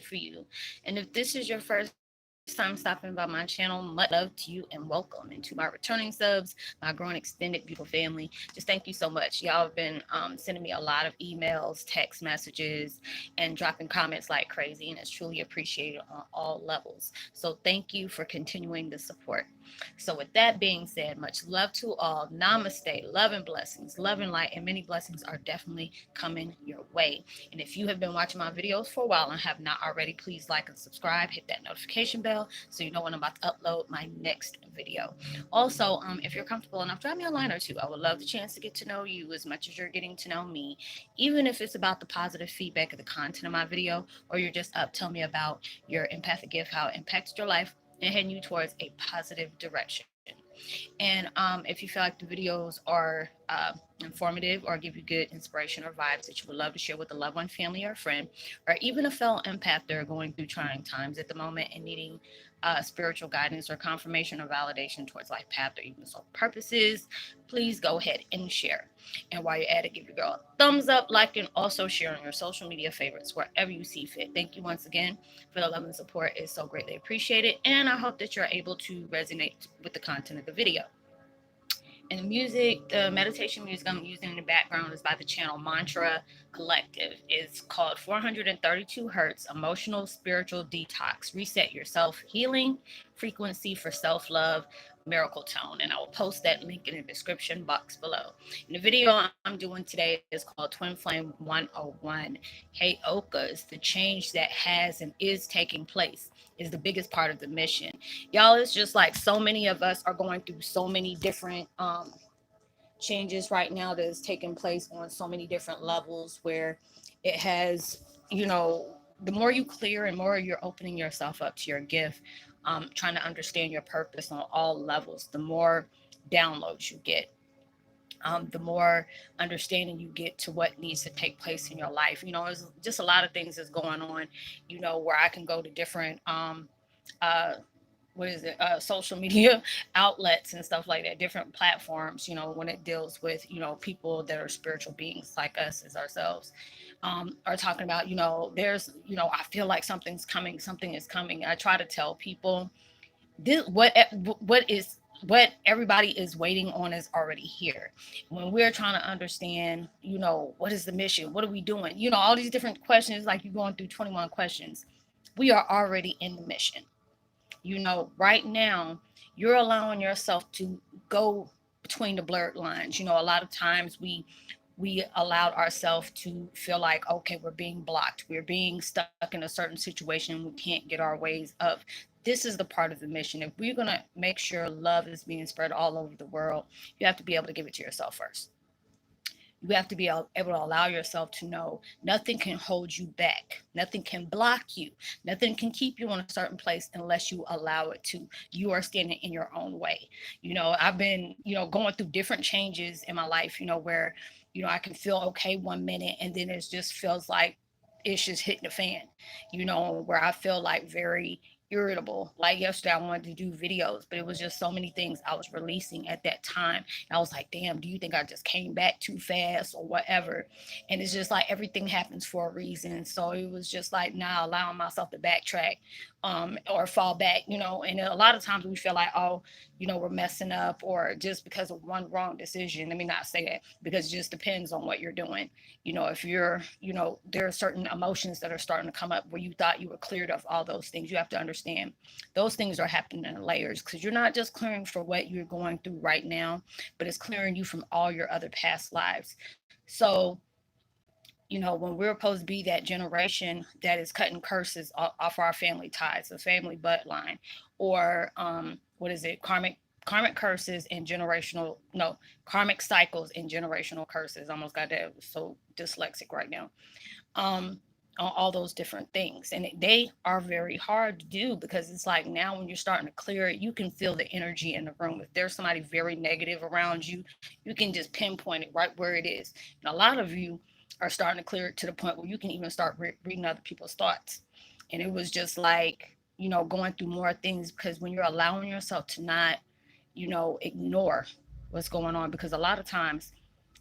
for you. And if this is your first time stopping by my channel, much love to you and welcome. And to my returning subs, my growing extended beautiful family, just thank you so much. Y'all have been sending me a lot of emails, text messages, and dropping comments like crazy, and it's truly appreciated on all levels. So thank you for continuing the support. So, with that being said, much love to all. Namaste. Love and blessings. Love and light, and many blessings are definitely coming your way. And if you have been watching my videos for a while and have not already, please like and subscribe. Hit that notification bell so you know when I'm about to upload my next video. Also, if you're comfortable enough, drop me a line or two. I would love the chance to get to know you as much as you're getting to know me, even if it's about the positive feedback of the content of my video, or you're just up, tell me about your empathic gift, how it impacted your life, and heading you towards a positive direction. And if you feel like the videos are informative or give you good inspiration or vibes that you would love to share with a loved one, family, or friend, or even a fellow empath that are going through trying times at the moment and needing spiritual guidance or confirmation or validation towards life path or even soul purposes, please go ahead and share. And while you're at it, give your girl a thumbs up, like, and also share on your social media favorites wherever you see fit. Thank you once again for the love and support. It's so greatly appreciated. And I hope that you're able to resonate with the content of the video. And the music, the meditation music I'm using in the background is by the channel Mantra Collective. It's called 432 Hertz Emotional Spiritual Detox. Reset your self healing frequency for self love, miracle tone. And I will post that link in the description box below. And the video I'm doing today is called Twin Flame 101 Heyokas, the change that has and is taking place is the biggest part of the mission. Y'all, it's just like so many of us are going through so many different changes right now that is taking place on so many different levels where it has, the more you clear and more you're opening yourself up to your gift, trying to understand your purpose on all levels, the more downloads you get, the more understanding you get to what needs to take place in your life. There's just a lot of things that's going on, where I can go to different uh, social media outlets and stuff like that, different platforms, when it deals with, people that are spiritual beings like us as ourselves, are talking about, there's, I feel like something is coming. I try to tell people this, what everybody is waiting on is already here. When we're trying to understand, what is the mission? What are we doing? All these different questions, like you're going through 21 questions. We are already in the mission. Right now, you're allowing yourself to go between the blurred lines. A lot of times we allowed ourselves to feel like, okay, we're being blocked, we're being stuck in a certain situation, we can't get our ways of. This is the part of the mission. If we're going to make sure love is being spread all over the world, you have to be able to give it to yourself first. You have to be able to allow yourself to know nothing can hold you back. Nothing can block you. Nothing can keep you in a certain place unless you allow it to. You are standing in your own way. I've been, going through different changes in my life, where, I can feel okay one minute and then it just feels like it's just hitting the fan, where I feel like very irritable. Like yesterday, I wanted to do videos, but it was just so many things I was releasing at that time. And I was like, damn, do you think I just came back too fast or whatever? And it's just like everything happens for a reason. So it was just like now allowing myself to backtrack, or fall back, and a lot of times we feel like, oh, we're messing up or just because of one wrong decision. Let me not say that, because it just depends on what you're doing. If you're, there are certain emotions that are starting to come up where you thought you were cleared of all those things. You have to understand those things are happening in layers, because you're not just clearing for what you're going through right now, but it's clearing you from all your other past lives. So, when we're supposed to be that generation that is cutting curses off our family ties, the family bloodline, or what is it, karmic curses and generational, no, karmic cycles and generational curses. I almost got that, so dyslexic right now. On all those different things, and they are very hard to do, because it's like now when you're starting to clear it, you can feel the energy in the room. If there's somebody very negative around you, you can just pinpoint it right where it is. And a lot of you are starting to clear it to the point where you can even start reading other people's thoughts. And it was just like, going through more things, because when you're allowing yourself to not, ignore what's going on, because a lot of times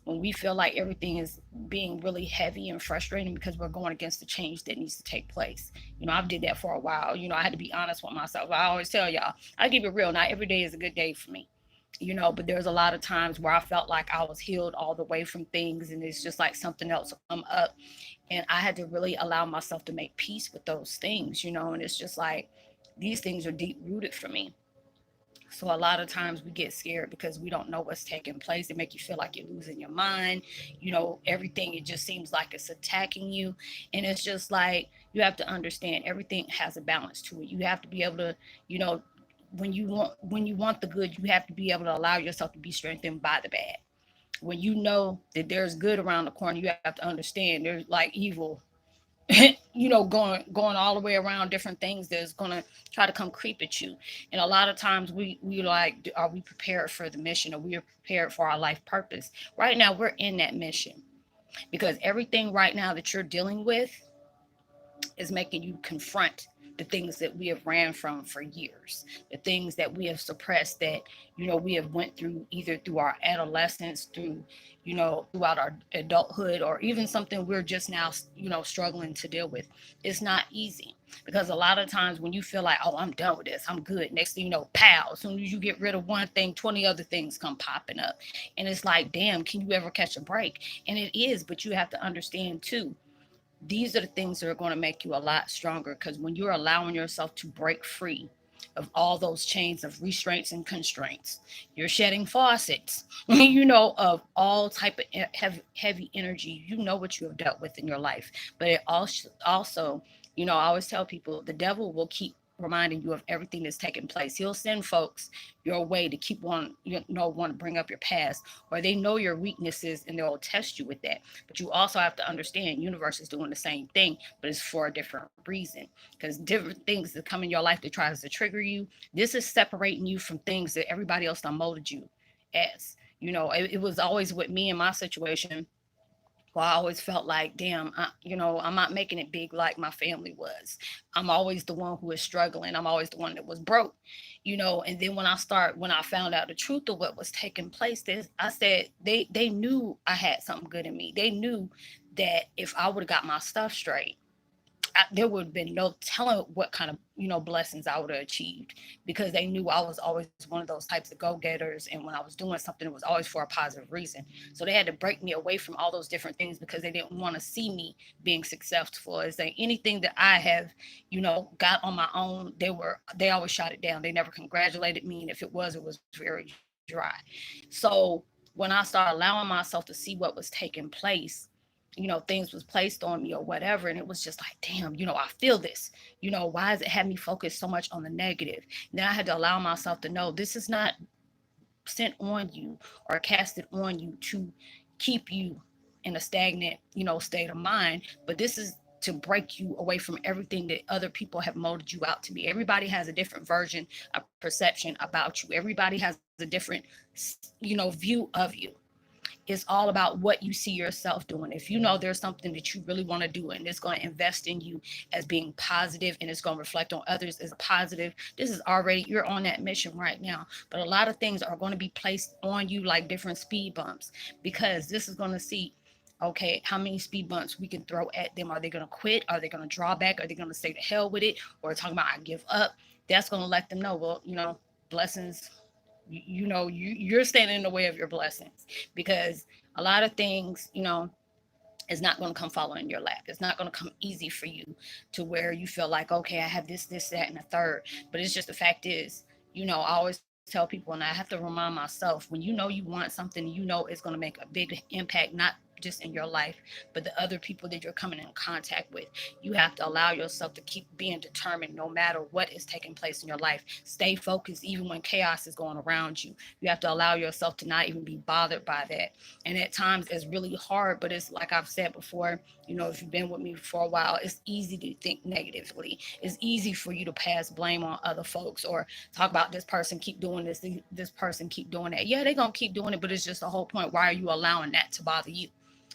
when we feel like everything is being really heavy and frustrating because we're going against the change that needs to take place. I did that for a while. I had to be honest with myself. I always tell y'all, I keep it real. Not every day is a good day for me. But there's a lot of times where I felt like I was healed all the way from things, and it's just like something else will come up, and I had to really allow myself to make peace with those things. And it's just like these things are deep rooted for me. So a lot of times we get scared because we don't know what's taking place. It make you feel like you're losing your mind. Everything, it just seems like it's attacking you. And it's just like you have to understand everything has a balance to it. You have to be able to, you know, when you want the good, you have to be able to allow yourself to be strengthened by the bad. When you know that there's good around the corner, you have to understand there's like evil going all the way around different things that's gonna try to come creep at you. And a lot of times we like, are we prepared for the mission? Are we prepared for our life purpose? Right now we're in that mission, because everything right now that you're dealing with is making you confront the things that we have ran from for years, the things that we have suppressed, that we have went through either through our adolescence, through throughout our adulthood, or even something we're just now struggling to deal with. It's not easy, because a lot of times when you feel like, oh, I'm done with this, I'm good, next thing you know, pow, as soon as you get rid of one thing, 20 other things come popping up. And it's like, damn, can you ever catch a break? And it is, but you have to understand too, these are the things that are going to make you a lot stronger, because when you're allowing yourself to break free of all those chains of restraints and constraints, you're shedding faucets of all type of heavy energy. What you have dealt with in your life. But it also, I always tell people, the devil will keep reminding you of everything that's taking place. He'll send folks your way to keep want to bring up your past, or they know your weaknesses and they'll test you with that. But you also have to understand, universe is doing the same thing, but it's for a different reason. Because different things that come in your life that tries to trigger you, this is separating you from things that everybody else done molded you as. It was always with me in my situation. Well, I always felt like, damn, I'm not making it big like my family was. I'm always the one who is struggling. I'm always the one that was broke. And then when I found out the truth of what was taking place, I said they knew I had something good in me. They knew that if I would have got my stuff straight, there would have been no telling what kind of blessings I would have achieved, because they knew I was always one of those types of go-getters, and when I was doing something, it was always for a positive reason. So they had to break me away from all those different things, because they didn't want to see me being successful. Is that anything that I have got on my own, they always shot it down. They never congratulated me, and if it was very dry. So when I started allowing myself to see what was taking place, things was placed on me or whatever. And it was just like, damn, I feel this. Why has it had me focus so much on the negative? And then I had to allow myself to know this is not sent on you or casted on you to keep you in a stagnant, state of mind, but this is to break you away from everything that other people have molded you out to be. Everybody has a different version of perception about you. Everybody has a different, view of you. It's all about what you see yourself doing. If there's something that you really want to do and it's going to invest in you as being positive, and it's going to reflect on others as positive, this is already, you're on that mission right now. But a lot of things are going to be placed on you like different speed bumps, because this is going to see, okay, how many speed bumps we can throw at them. Are they going to quit? Are they going to draw back? Are they going to say to hell with it? Or talking about, I give up? That's going to let them know, well, blessings, you're standing in the way of your blessings, because a lot of things is not going to come following your lap. It's not going to come easy for you to where you feel like, okay, I have this, that, and a third. But it's just, the fact is, I always tell people, and I have to remind myself, when you want something, it's going to make a big impact, not just in your life, but the other people that you're coming in contact with. You have to allow yourself to keep being determined no matter what is taking place in your life. Stay focused even when chaos is going around you. You have to allow yourself to not even be bothered by that. And at times it's really hard, but it's like I've said before, if you've been with me for a while, it's easy to think negatively. It's easy for you to pass blame on other folks, or talk about this person keep doing this person keep doing that. Yeah, they're going to keep doing it, but it's just the whole point. Why are you allowing that to bother you?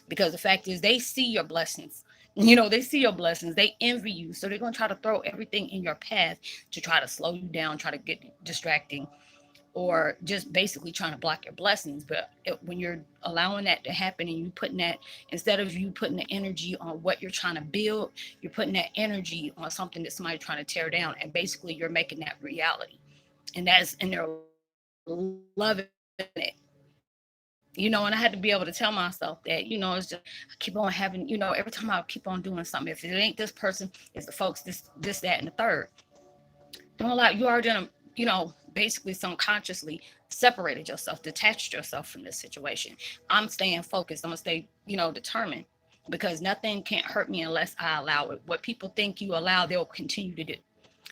Because the fact is, they see your blessings. They see your blessings. They envy you. So they're going to try to throw everything in your path to try to slow you down, try to get distracting. or just basically trying to block your blessings. But when you're allowing that to happen and you putting that, instead of you putting the energy on what you're trying to build, you're putting that energy on something that somebody's trying to tear down, and basically you're making that reality. And they're loving it. And I had to be able to tell myself that, it's just, I keep on having, every time I keep on doing something, if it ain't this person, it's the folks, this, that, and the third. Don't allow, you already done, basically subconsciously separated yourself, detached yourself from this situation. I'm staying focused. I'm gonna stay, determined, because nothing can't hurt me unless I allow it. What people think you allow, they'll continue to do.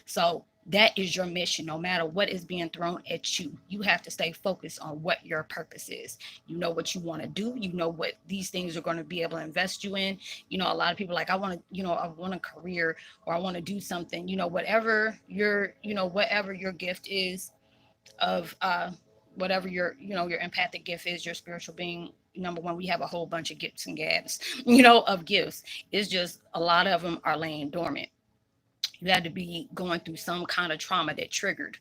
So that is your mission. No matter what is being thrown at you, you have to stay focused on what your purpose is. You know what you want to do. You know what these things are going to be able to invest you in. A lot of people like, I want to, I want a career, or I want to do something, whatever your gift is of, whatever your empathic gift is, your spiritual being. Number one, we have a whole bunch of gifts and gabs, of gifts. It's just a lot of them are laying dormant. You had to be going through some kind of trauma that triggered,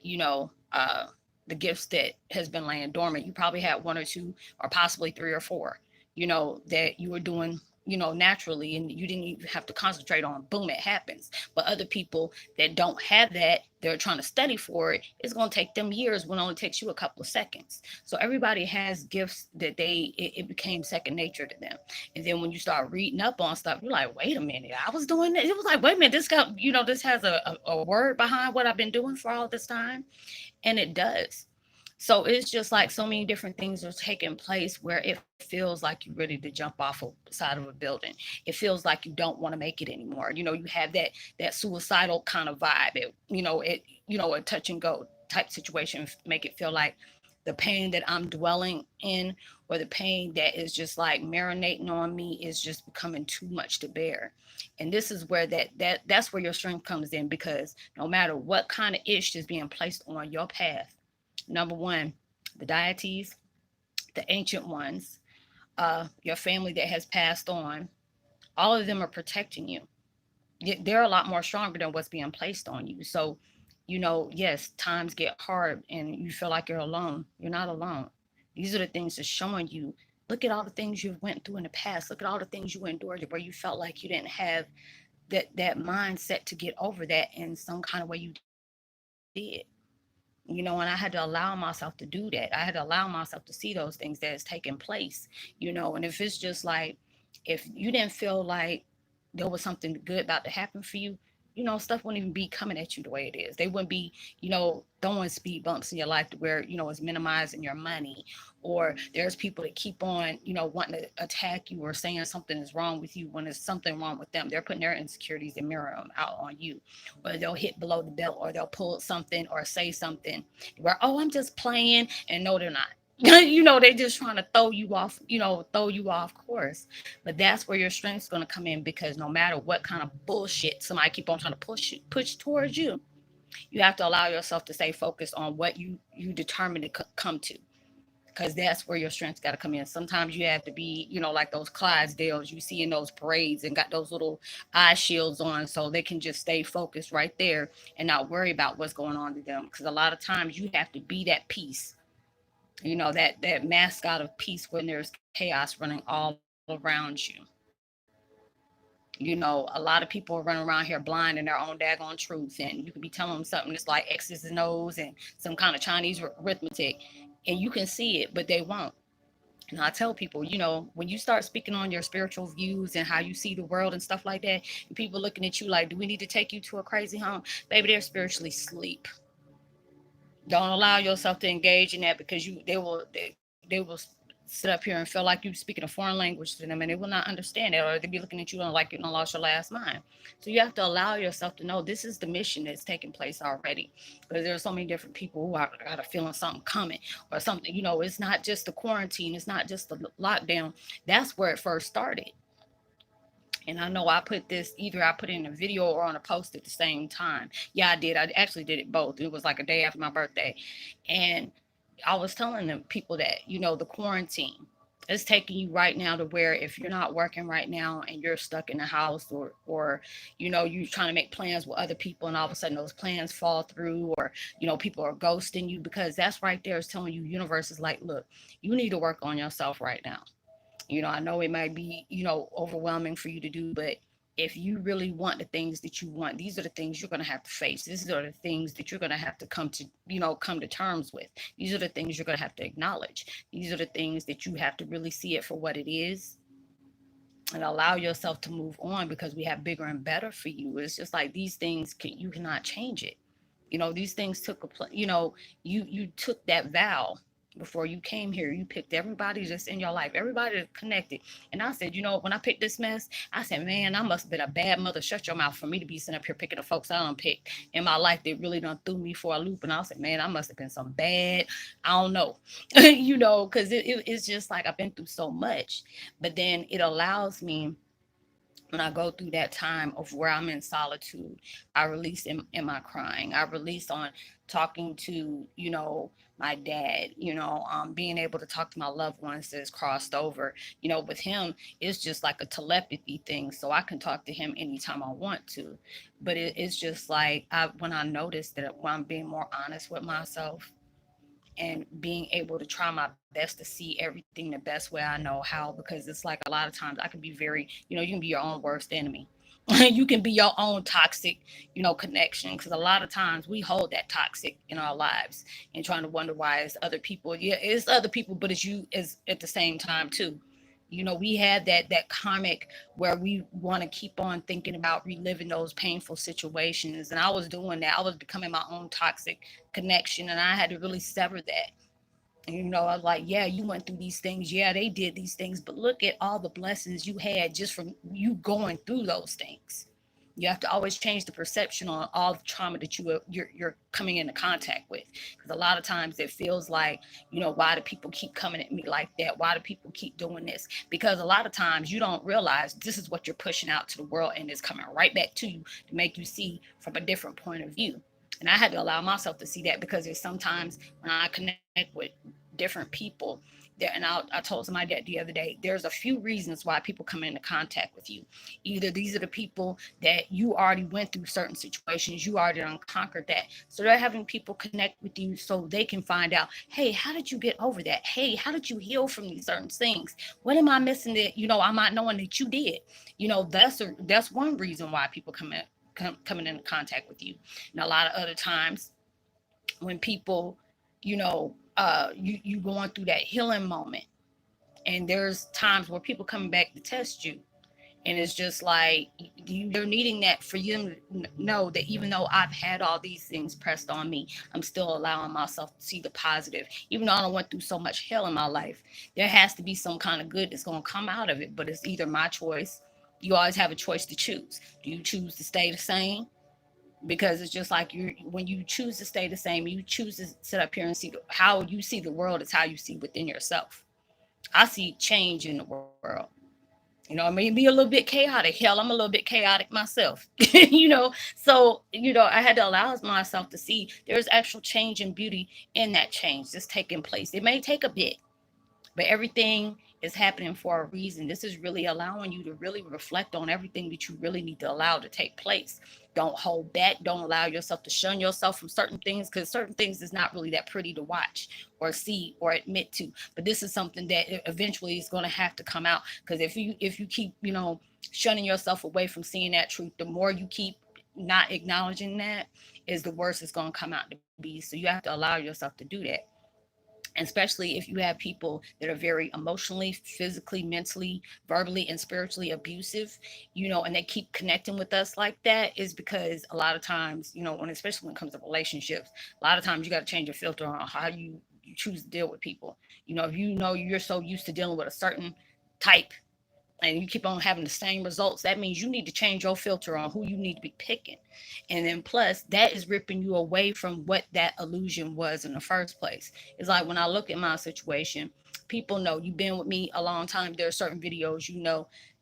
you know, uh, the gifts that has been laying dormant. You probably had one or two, or possibly three or four, that you were doing, naturally, and you didn't even have to concentrate on. Boom, it happens. But other people that don't have that, they're trying to study for it. It's going to take them years when it only takes you a couple of seconds. So everybody has gifts that it became second nature to them. And then when you start reading up on stuff, you're like, wait a minute, I was doing it. It was like, wait a minute, this has a word behind what I've been doing for all this time. And it does. So it's just like so many different things are taking place where it feels like you're ready to jump off a side of a building. It feels like you don't want to make it anymore. You have that suicidal kind of vibe. A touch and go type situation, make it feel like the pain that I'm dwelling in, or the pain that is just like marinating on me, is just becoming too much to bear. And this is where that's where your strength comes in, because no matter what kind of ish is being placed on your path, number one, the deities, the ancient ones, your family that has passed on, all of them are protecting you. They're a lot more stronger than what's being placed on you. So, yes, times get hard and you feel like you're alone. You're not alone. These are the things that's showing you. Look at all the things you've went through in the past. Look at all the things you endured where you felt like you didn't have that mindset to get over that in some kind of way. You did. And I had to allow myself to do that. I had to allow myself to see those things that has taken place. And if it's just like, if you didn't feel like there was something good about to happen for you, stuff wouldn't even be coming at you the way it is. They wouldn't be, throwing speed bumps in your life to where, it's minimizing your money. Or there's people that keep on, wanting to attack you or saying something is wrong with you when there's something wrong with them. They're putting their insecurities and mirror them out on you. Or they'll hit below the belt, or they'll pull something or say something where, oh, I'm just playing. And no, they're not. They just trying to throw you off course. But that's where your strength's going to come in, because no matter what kind of bullshit somebody keep on trying to push towards you, you have to allow yourself to stay focused on what you determine to come to, because that's where your strength's got to come in. Sometimes you have to be, like those Clydesdales you see in those parades and got those little eye shields on, so they can just stay focused right there and not worry about what's going on to them. Because a lot of times you have to be that peace, that mascot of peace when there's chaos running all around you. A lot of people are running around here blind in their own daggone truth, and you could be telling them something that's like X's and O's and some kind of Chinese arithmetic, and you can see it, but they won't. And I tell people, when you start speaking on your spiritual views and how you see the world and stuff like that, and people looking at you like, do we need to take you to a crazy home? Baby, they're spiritually asleep. Don't allow yourself to engage in that, because they will sit up here and feel like you're speaking a foreign language to them, and they will not understand it, or they'll be looking at you and like you don't lost your last mind. So you have to allow yourself to know this is the mission that's taking place already, because there are so many different people who are got a feeling something coming or something. It's not just the quarantine, it's not just the lockdown. That's where it first started. And I know I put it in a video or on a post at the same time. Yeah, I did. I actually did it both. It was like a day after my birthday. And I was telling them people that, the quarantine. It's taking you right now to where if you're not working right now and you're stuck in the house, or you're trying to make plans with other people and all of a sudden those plans fall through, or people are ghosting you, because that's right there is telling you universe is like, look, you need to work on yourself right now. I know it might be, overwhelming for you to do, but if you really want the things that you want, these are the things you're going to have to face. These are the things that you're going to have to come to terms with. These are the things you're going to have to acknowledge. These are the things that you have to really see it for what it is and allow yourself to move on, because we have bigger and better for you. It's just like these things you cannot change it. These things took you took that vow before you came here. You picked everybody that's in your life, everybody that's connected. And I said, when I picked this mess, I said, man, I must have been a bad mother. Shut your mouth for me to be sitting up here picking the folks I don't pick in my life that really done threw me for a loop. And I said, man, I must have been some bad. I don't know, because it's just like I've been through so much. But then it allows me, when I go through that time of where I'm in solitude, I release in my crying. I release on talking to, my dad, being able to talk to my loved ones that's crossed over. With him, it's just like a telepathy thing. So I can talk to him anytime I want to. But it's just like when I notice that when I'm being more honest with myself and being able to try my best to see everything the best way I know how, because it's like a lot of times I can be very, you can be your own worst enemy. You can be your own toxic, connection, because a lot of times we hold that toxic in our lives and trying to wonder why it's other people. Yeah, it's other people, but it's you as at the same time too. We have that karmic where we want to keep on thinking about reliving those painful situations, and I was doing that. I was becoming my own toxic connection, and I had to really sever that. I was like, yeah, you went through these things. Yeah, they did these things, but look at all the blessings you had just from you going through those things. You have to always change the perception on all the trauma that you're coming into contact with, because a lot of times it feels like, why do people keep coming at me like that? Why do people keep doing this? Because a lot of times you don't realize this is what you're pushing out to the world, and it's coming right back to you to make you see from a different point of view. And I had to allow myself to see that, because there's sometimes when I connect with different people there, and I told somebody that the other day, there's a few reasons why people come into contact with you. Either these are the people that you already went through certain situations, you already unconquered that, so they're having people connect with you so they can find out, hey, how did you get over that? Hey, how did you heal from these certain things? What am I missing that I'm not knowing that you did? That's one reason why people coming into contact with you. And a lot of other times when people, you going through that healing moment, and there's times where people coming back to test you, and it's just like they're needing that for you to know that even though I've had all these things pressed on me, I'm still allowing myself to see the positive. Even though I don't went through so much hell in my life, there has to be some kind of good that's going to come out of it. But it's either my choice. You always have a choice to choose. Do you choose to stay the same? Because it's just like you, when you choose to stay the same, you choose to sit up here and see how you see the world is how you see within yourself. I see change in the world. It may be a little bit chaotic. Hell, I'm a little bit chaotic myself. So I had to allow myself to see there's actual change and beauty in that change that's taking place. It may take a bit, but everything is happening for a reason. This is really allowing you to really reflect on everything that you really need to allow to take place. Don't hold back. Don't allow yourself to shun yourself from certain things, because certain things is not really that pretty to watch or see or admit to. But this is something that eventually is going to have to come out, because if you keep shunning yourself away from seeing that truth, the more you keep not acknowledging that, is the worse it's going to come out to be. So you have to allow yourself to do that, especially if you have people that are very emotionally, physically, mentally, verbally, and spiritually abusive, and they keep connecting with us like that, is because a lot of times, especially when it comes to relationships, a lot of times you got to change your filter on how you choose to deal with people. If you're so used to dealing with a certain type, and you keep on having the same results, that means you need to change your filter on who you need to be picking. And then plus, that is ripping you away from what that illusion was in the first place. It's like when I look at my situation, people know you've been with me a long time. There are certain videos,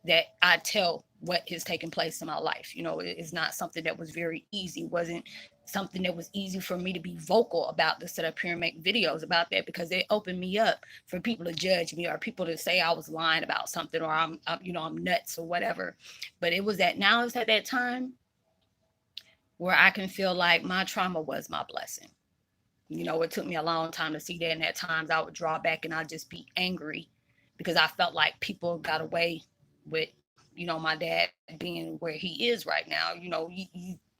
that I tell what is taking place in my life. It's not something that was very easy. It wasn't something that was easy for me to be vocal about, to sit up here and make videos about that, because it opened me up for people to judge me, or people to say I was lying about something, or I'm nuts or whatever. But it's at that time where I can feel like my trauma was my blessing. It took me a long time to see that. And at times I would draw back and I'd just be angry because I felt like people got away with, my dad being where he is right now.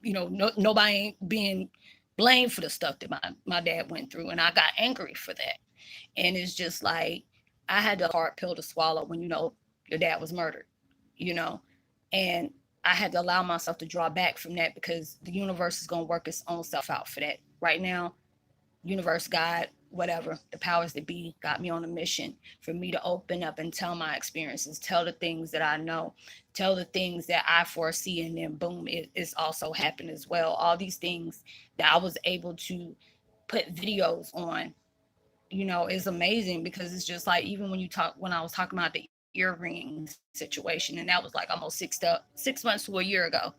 Nobody ain't being blamed for the stuff that my dad went through. And I got angry for that. And it's just like, I had the hard pill to swallow when, your dad was murdered, you know, and I had to allow myself to draw back from that, because the universe is going to work its own self out for that. Right now, universe, God, whatever, the powers that be got me on a mission for me to open up and tell my experiences, tell the things that I know, tell the things that I foresee, and then boom, it's also happened as well. All these things that I was able to put videos on, is amazing, because it's just like, even when I was talking about the earring situation, and that was like almost 6 months to a year ago,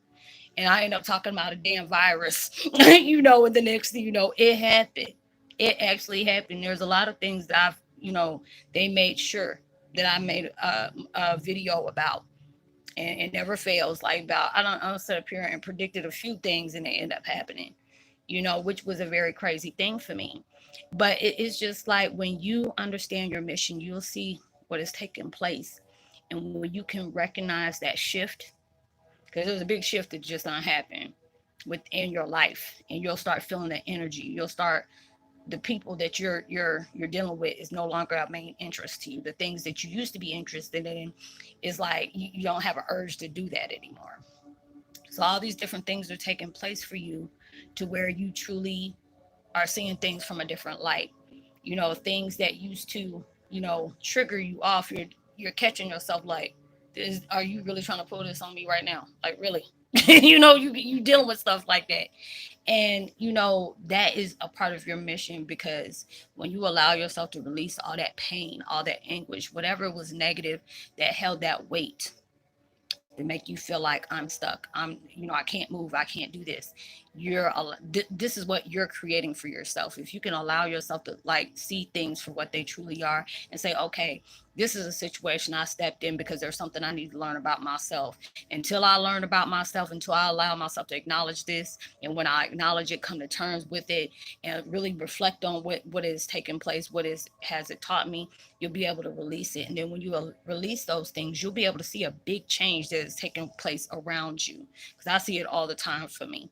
and I ended up talking about a damn virus, and the next thing you know, it happened. It actually happened. There's a lot of things that they made sure that I made a video about, and it never fails. Like, about, I don't sit up here and predicted a few things, and they end up happening, which was a very crazy thing for me. But it is just like, when you understand your mission, you'll see what is taking place. And when you can recognize that shift, because there's a big shift that just happened within your life, and you'll start feeling the energy. You'll start, the people that you're dealing with is no longer a main interest to you. The things that you used to be interested in is like, you don't have an urge to do that anymore. So all these different things are taking place for you, to where you truly are seeing things from a different light. Things that used to, trigger you off. You're catching yourself like, are you really trying to pull this on me right now? Like, really? You dealing with stuff like that. And that is a part of your mission, because when you allow yourself to release all that pain, all that anguish, whatever was negative that held that weight, to make you feel like, I'm stuck, I can't move, I can't do this. This is what you're creating for yourself. If you can allow yourself to, like, see things for what they truly are, and say, okay, this is a situation I stepped in because there's something I need to learn about myself. Until I learn about myself, until I allow myself to acknowledge this, and when I acknowledge it, come to terms with it, and really reflect on what is taking place, has it taught me, you'll be able to release it. And then when you release those things, you'll be able to see a big change that is taking place around you. Because I see it all the time for me,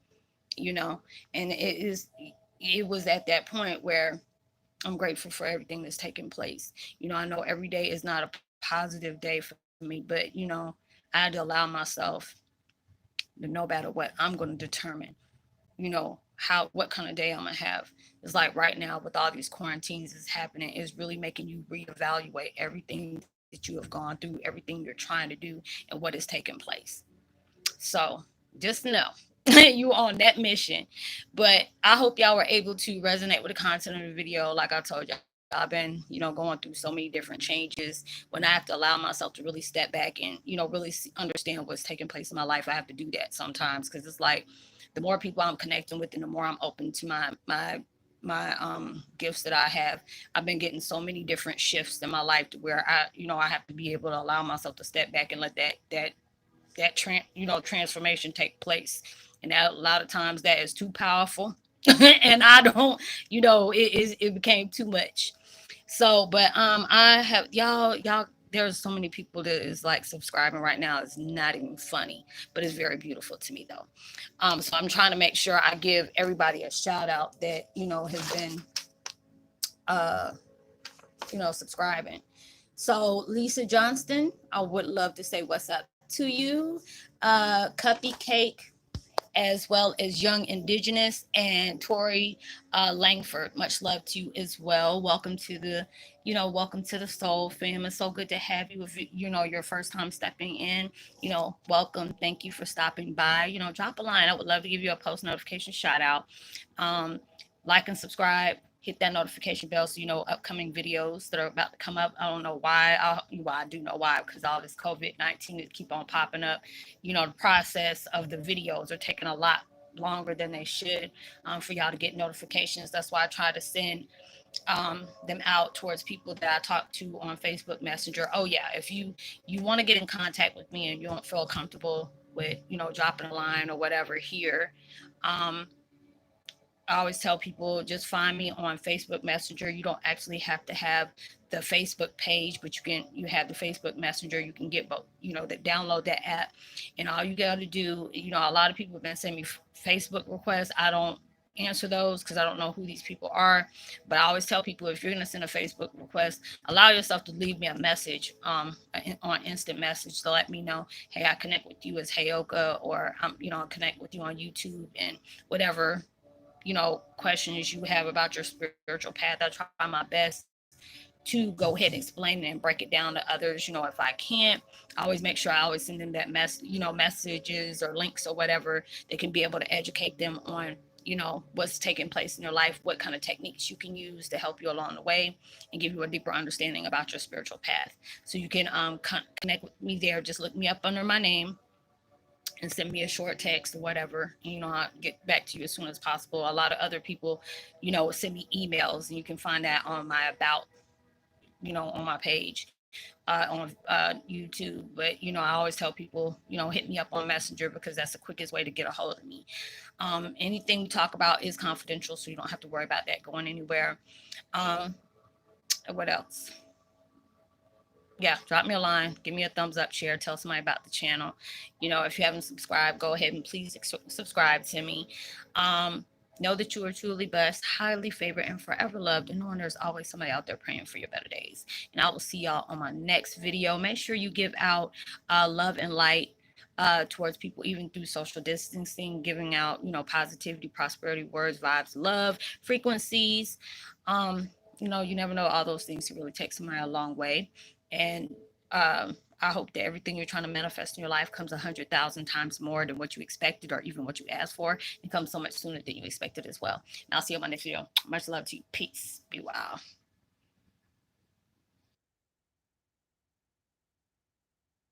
you know. And it was at that point where I'm grateful for everything that's taking place. I know every day is not a positive day for me, but I had to allow myself to, no matter what, I'm going to determine, what kind of day I'm gonna have. It's like right now, with all these quarantines is happening, is really making you reevaluate everything that you have gone through, everything you're trying to do, and what is taking place. So just know you on that mission. But I hope y'all were able to resonate with the content of the video. Like I told y'all, I've been, going through so many different changes. When I have to allow myself to really step back and, really understand what's taking place in my life, I have to do that sometimes, because it's like, the more people I'm connecting with, and the more I'm open to my gifts that I have. I've been getting so many different shifts in my life, to where I have to be able to allow myself to step back and let transformation take place. And that, a lot of times, that is too powerful, and I don't, it became too much. So, but I have, y'all. There's so many people that is like subscribing right now. It's not even funny, but it's very beautiful to me, though. So I'm trying to make sure I give everybody a shout out that has been uh subscribing. So Lisa Johnston, I would love to say what's up to you. Cuppy Cake, as well as Young Indigenous, and Tori Langford. Much love to you as well. Welcome to the Soul Fam. It's so good to have you. If your first time stepping in, welcome. Thank you for stopping by. Drop a line. I would love to give you a post notification shout out. Like and subscribe. hit that notification bell so you know upcoming videos that are about to come up. I don't know why. I do know why, because all this COVID-19 is keep on popping up. The process of the videos are taking a lot longer than they should, for y'all to get notifications. That's why I try to send them out towards people that I talk to on Facebook Messenger. Oh yeah, if you want to get in contact with me and you don't feel comfortable with dropping a line or whatever here, um, I always tell people just find me on Facebook Messenger. You don't actually have to have the Facebook page, but you have the Facebook Messenger. You can get both, that download that app, and all you got to do, a lot of people have been sending me Facebook requests. I don't answer those because I don't know who these people are, but I always tell people if you're going to send a Facebook request, allow yourself to leave me a message on instant message to let me know, hey, I connect with you as Heyoka, or I connect with you on YouTube, and whatever questions you have about your spiritual path. I try my best to go ahead and explain it and break it down to others. If I can't, I always make sure I always send them that messages or links or whatever. They can be able to educate them on what's taking place in your life, what kind of techniques you can use to help you along the way and give you a deeper understanding about your spiritual path. So you can connect with me there. Just look me up under my name and send me a short text or whatever. I'll get back to you as soon as possible. A lot of other people, send me emails, and you can find that on my about, on my page on YouTube. But, I always tell people, hit me up on Messenger because that's the quickest way to get a hold of me. Anything we talk about is confidential, so you don't have to worry about that going anywhere. Um, what else? Yeah, drop me a line, give me a thumbs up, share, tell somebody about the channel. If you haven't subscribed, go ahead and please subscribe to me. Know that you are truly blessed, highly favored, and forever loved, and knowing there's always somebody out there praying for your better days. And I will see y'all on my next video. Make sure you give out love and light towards people, even through social distancing, giving out, positivity, prosperity, words, vibes, love, frequencies. Um, you never know, all those things can really take somebody a long way. And I hope that everything you're trying to manifest in your life comes 100,000 times more than what you expected or even what you asked for, and comes so much sooner than you expected as well. And I'll see you on my next video. Much love to you. Peace. Be well.